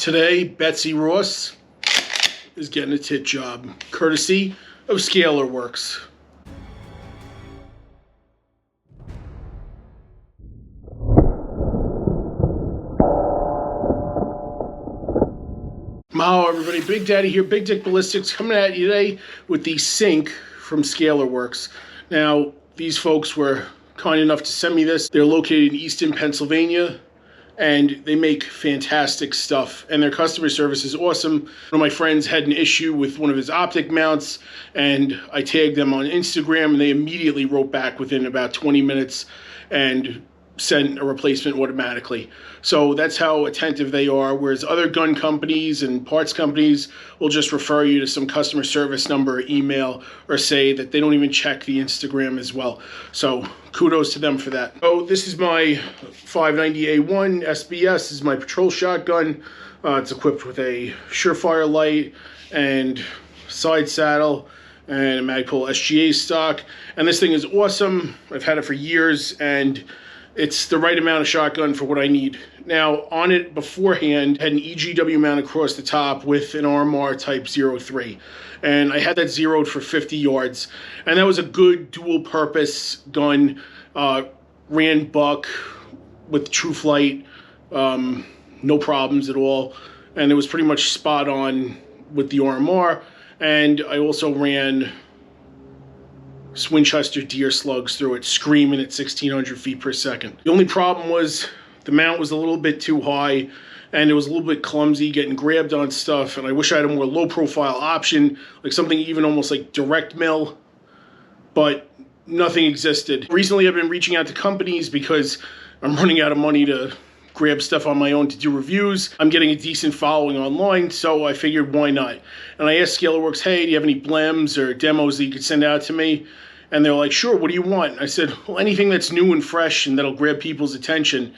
Today, Betsy Ross is getting a tit job, courtesy of Scalarworks. Mahalo everybody, Big Daddy here, Big Dick Ballistics, coming at you today with the sink from Scalarworks. Now, these folks were kind enough to send me this. They're located in Easton, Pennsylvania, and they make fantastic stuff, and their customer service is awesome. One of my friends had an issue with one of his optic mounts, and I tagged them on Instagram, and they immediately wrote back within about 20 minutes and sent a replacement automatically. So that's how attentive they are, whereas other gun companies and parts companies will just refer you to some customer service number or email, or say that they don't even check the Instagram as well. So kudos to them for that. So this is my 590A1 SBS. This is my patrol shotgun. It's equipped with a Surefire light and side saddle and a Magpul SGA stock. And this thing is awesome. I've had it for years, and it's the right amount of shotgun for what I need. Now, on it beforehand, had an EGW mount across the top with an RMR type 03. And I had that zeroed for 50 yards. And that was a good dual purpose gun. Ran buck with true flight, no problems at all. And it was pretty much spot on with the RMR. And I also ran Winchester deer slugs through it, screaming at 1,600 feet per second. The only problem was the mount was a little bit too high, and it was a little bit clumsy, getting grabbed on stuff, and I wish I had a more low-profile option, like something even almost like direct mill, but nothing existed. Recently, I've been reaching out to companies because I'm running out of money to grab stuff on my own to do reviews. I'm getting a decent following online, so I figured why not? And I asked Scalarworks, hey, do you have any blems or demos that you could send out to me? And they're like, sure, what do you want? I said, well, anything that's new and fresh and that'll grab people's attention.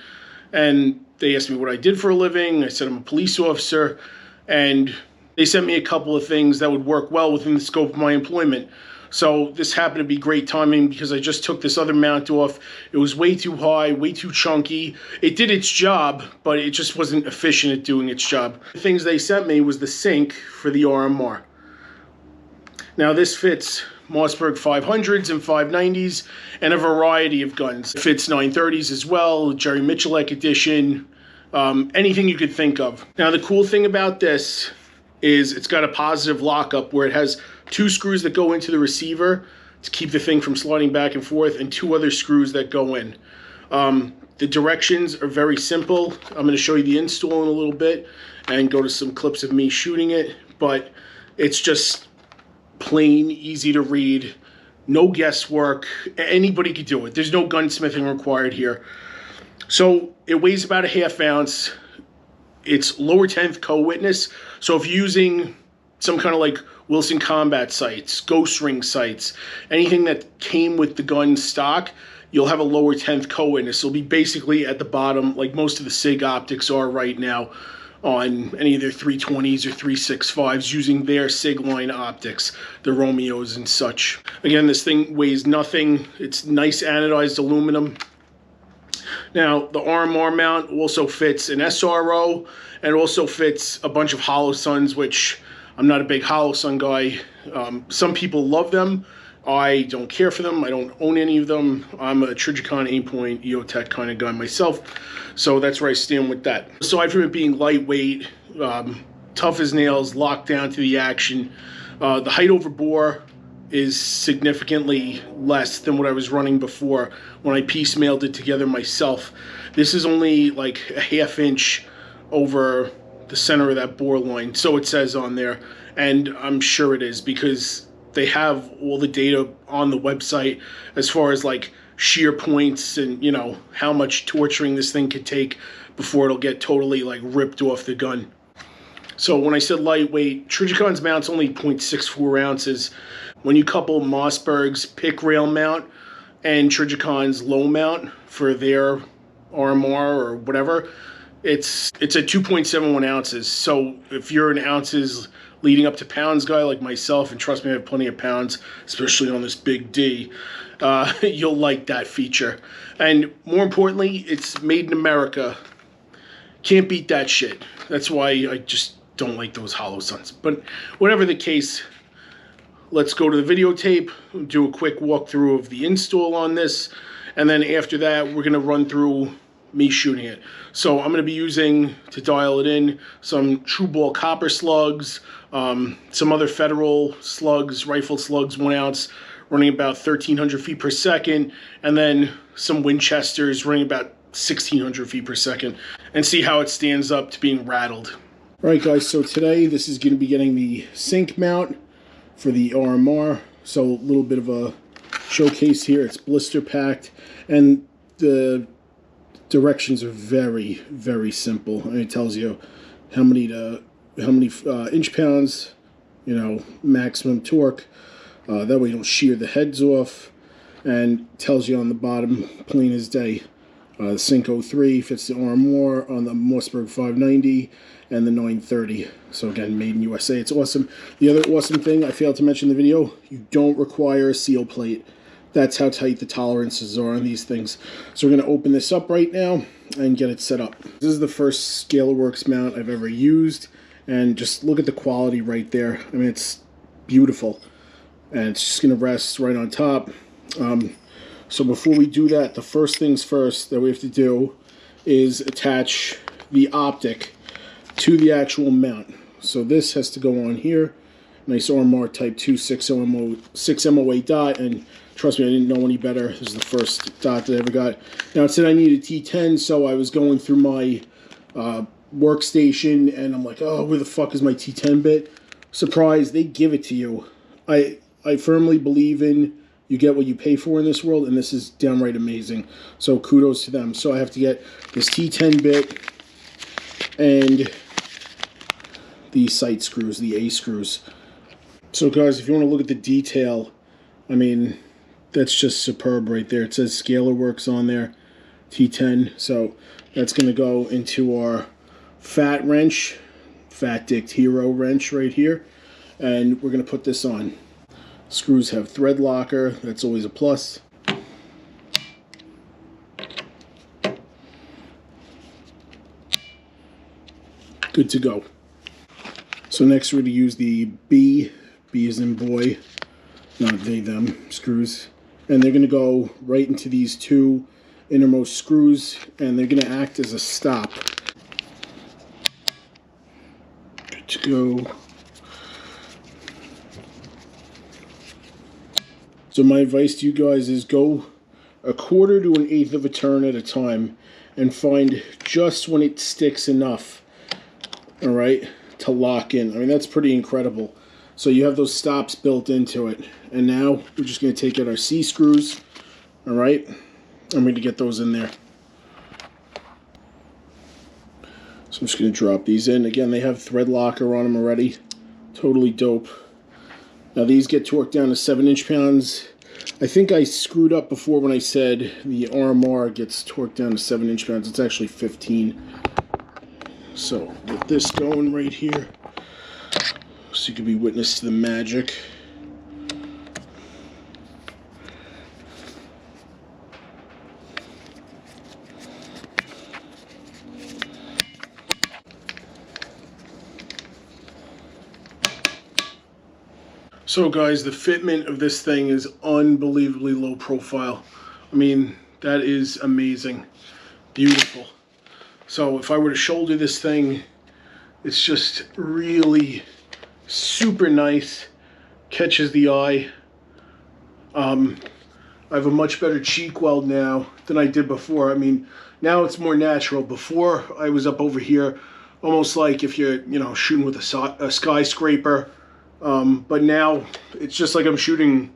And they asked me what I did for a living. I said I'm a police officer, and they sent me a couple of things that would work well within the scope of my employment. So this happened to be great timing because I just took this other mount off. It was way too high, way too chunky. It did its job, but it just wasn't efficient at doing its job. The things they sent me was the sink for the RMR. Now this fits Mossberg 500s and 590s and a variety of guns. It fits 930s as well, Jerry Miculek edition, anything you could think of. Now the cool thing about this is it's got a positive lockup where it has 2 screws that go into the receiver to keep the thing from sliding back and forth, and 2 other screws that go in. The directions are very simple. I'm going to show you the install in a little bit and go to some clips of me shooting it, but it's just plain, easy to read, no guesswork. Anybody could do it. There's no gunsmithing required here. So it weighs about a ½ ounce. It's lower 10th co-witness. So if you're using some kind of like Wilson Combat sights, Ghost Ring sights, anything that came with the gun stock, you'll have a lower 10th co-witness. It'll be basically at the bottom, like most of the SIG optics are right now on any of their 320s or 365s using their SIG line optics, the Romeos and such. Again, this thing weighs nothing. It's nice anodized aluminum. Now, the RMR mount also fits an SRO, and also fits a bunch of Hollow Suns, which I'm not a big Hollow Sun guy. Some people love them. I don't care for them. I don't own any of them. I'm a Trijicon aim-point EOTech kind of guy myself, so that's where I stand with that. Aside from it being lightweight, tough as nails, locked down to the action, the height over bore is significantly less than what I was running before when I piecemealed it together myself. This is only like a ½ inch over the center of that bore line, so it says on there, and I'm sure it is because they have all the data on the website as far as like shear points and, you know, how much torturing this thing could take before it'll get totally like ripped off the gun. So when I said lightweight, Trigicon's mount's only 0.64 ounces. When you couple Mossberg's pick rail mount and Trigicon's low mount for their RMR or whatever, it's at 2.71 ounces. So if you're an ounces leading up to pounds guy like myself, and trust me, I have plenty of pounds, especially on this big D, you'll like that feature. And more importantly, it's made in America. Can't beat that shit. That's why I just don't like those hollow suns. But whatever the case, let's go to the videotape, do a quick walkthrough of the install on this, and then after that, we're going to run through me shooting it. So I'm going to be using, to dial it in, some true ball copper slugs, some other Federal slugs, rifle slugs, 1 ounce, running about 1,300 feet per second, and then some Winchesters running about 1,600 feet per second, and see how it stands up to being rattled. All right, guys, so today this is going to be getting the sync mount for the RMR. So a little bit of a showcase here. It's blister packed, and the directions are very, very simple. And it tells you how many inch pounds, you know, maximum torque. That way you don't shear the heads off, and tells you on the bottom, plain as day. The Sync 03 fits the RMR on the Mossberg 590 and the 930. So again, made in USA. It's awesome. The other awesome thing I failed to mention in the video, you don't require a seal plate. That's how tight the tolerances are on these things. So we're going to open this up right now and get it set up. This is the first Scalarworks mount I've ever used, and just look at the quality right there. I mean, it's beautiful, and it's just going to rest right on top. So before we do that, the first things first that we have to do is attach the optic to the actual mount. So this has to go on here. Nice RMR Type 2 6 MOA dot, and trust me, I didn't know any better. This is the first dot that I ever got. Now, it said I needed T10, so I was going through my workstation, and I'm like, oh, where the fuck is my T10 bit? Surprise, they give it to you. I firmly believe in you get what you pay for in this world, and this is downright amazing. So kudos to them. So I have to get this T10 bit and the sight screws, the A screws. So guys, if you want to look at the detail, I mean, that's just superb right there. It says Scalarworks on there, T10. So that's going to go into our fat wrench, Fat Dick Hero wrench right here. And we're going to put this on. Screws have thread locker. That's always a plus. Good to go. So next we're going to use the B as in boy, not they, them, screws. And they're going to go right into these two innermost screws, and they're going to act as a stop. Good to go. So my advice to you guys is go 1/4 to 1/8 of a turn at a time and find just when it sticks enough, all right, to lock in. I mean, that's pretty incredible. So you have those stops built into it. And now we're just going to take out our C screws, all right? I'm going to get those in there. So I'm just going to drop these in. Again, they have thread locker on them already. Totally dope. Now these get torqued down to 7 inch-pounds. I think I screwed up before when I said the RMR gets torqued down to 7 inch-pounds. It's actually 15. So get this going right here, so you can be witness to the magic. So guys, the fitment of this thing is unbelievably low profile. I mean, that is amazing. Beautiful. So if I were to shoulder this thing, it's just really super nice. Catches the eye. I have a much better cheek weld now than I did before. I mean, now it's more natural. Before, I was up over here, almost like if you're, you know, shooting with a skyscraper. But now it's just like I'm shooting,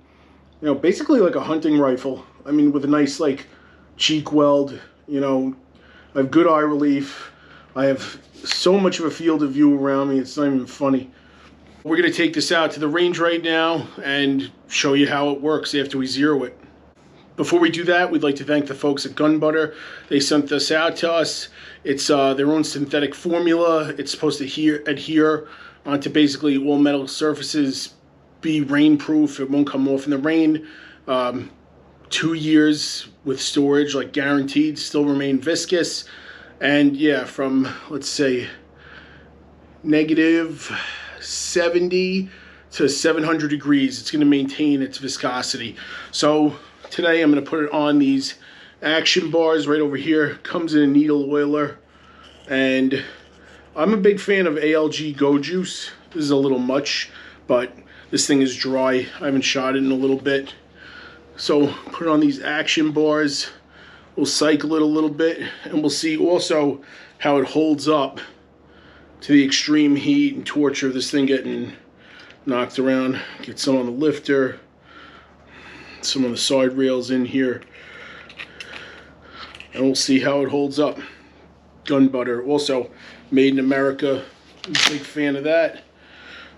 you know, basically like a hunting rifle. I mean, with a nice like cheek weld, you know, I have good eye relief. I have so much of a field of view around me, it's not even funny. We're going to take this out to the range right now and show you how it works after we zero it. Before we do that, we'd like to thank the folks at Gun Butter. They sent this out to us. It's their own synthetic formula. It's supposed to adhere onto basically all metal surfaces, be rainproof. It won't come off in the rain. 2 years with storage, like guaranteed, still remain viscous. And yeah, from, let's say, negative 70 to 700 degrees, it's going to maintain its viscosity. So today I'm going to put it on these action bars right over here. Comes in a needle oiler, and I'm a big fan of ALG Go Juice. This is a little much, but this thing is dry. I haven't shot it in a little bit. So put it on these action bars. We'll cycle it a little bit, and we'll see also how it holds up to the extreme heat and torture of this thing getting knocked around. Get some on the lifter, some on the side rails in here, and we'll see how it holds up. Gun butter, also made in America. I'm a big fan of that.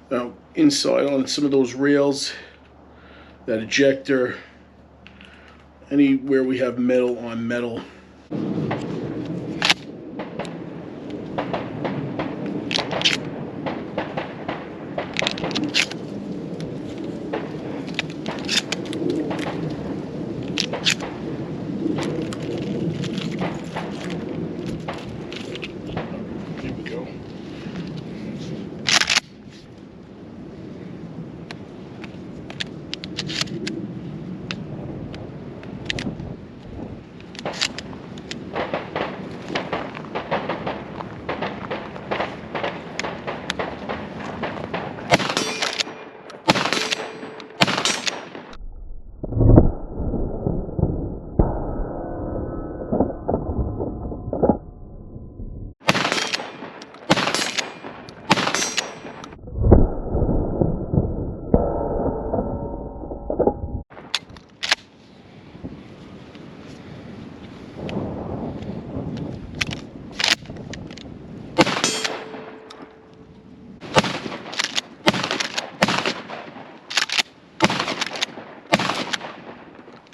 Now inside on some of those rails, that ejector, anywhere we have metal on metal. Here we go.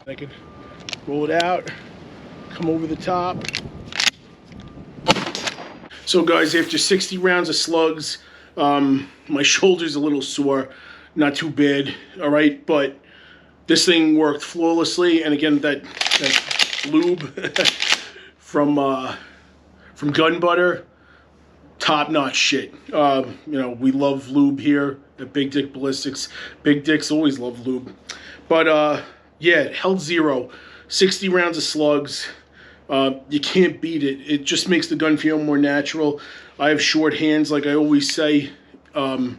I can roll it out, come over the top. So guys, after 60 rounds of slugs, my shoulder's a little sore, not too bad, all right, but this thing worked flawlessly. And again, that lube from Gun Butter, top-notch shit. You know, we love lube here at Big Dick Ballistics. Big Dicks always love lube. But yeah, it held zero. 60 rounds of slugs. You can't beat it. It just makes the gun feel more natural. I have short hands, like I always say. I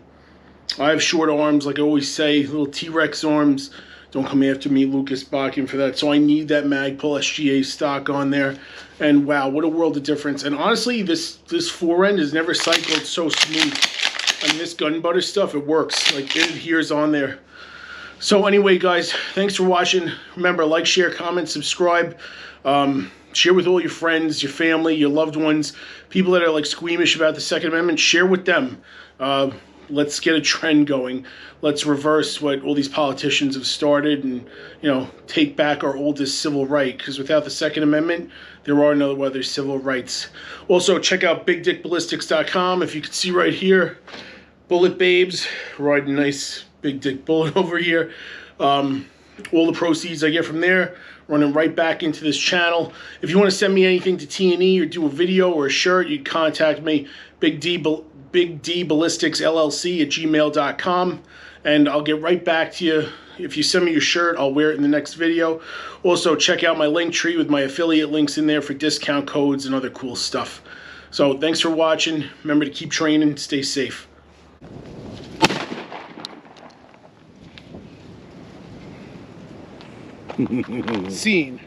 have short arms, like I always say. Little T-Rex arms. Don't come after me, Lucas Bakken, for that. So I need that Magpul SGA stock on there. And wow, what a world of difference. And honestly, this forend has never cycled so smooth. I mean, this Gun Butter stuff, it works. Like, it adheres on there. So anyway, guys, thanks for watching. Remember, like, share, comment, subscribe. Share with all your friends, your family, your loved ones, people that are like squeamish about the Second Amendment. Share with them. Let's get a trend going. Let's reverse what all these politicians have started, and take back our oldest civil right. Because without the Second Amendment, there are no other civil rights. Also, check out BigDickBallistics.com. If you can see right here, Bullet Babes riding a nice Big Dick Bullet over here. All the proceeds I get from there running right back into this channel. If you want to send me anything to T&E or do a video or a shirt, you can contact me, Big D Ballistics LLC at gmail.com, and I'll get right back to you. If you send me your shirt, I'll wear it in the next video. Also, check out my link tree with my affiliate links in there for discount codes and other cool stuff. So thanks for watching. Remember to keep training, stay safe. Scene.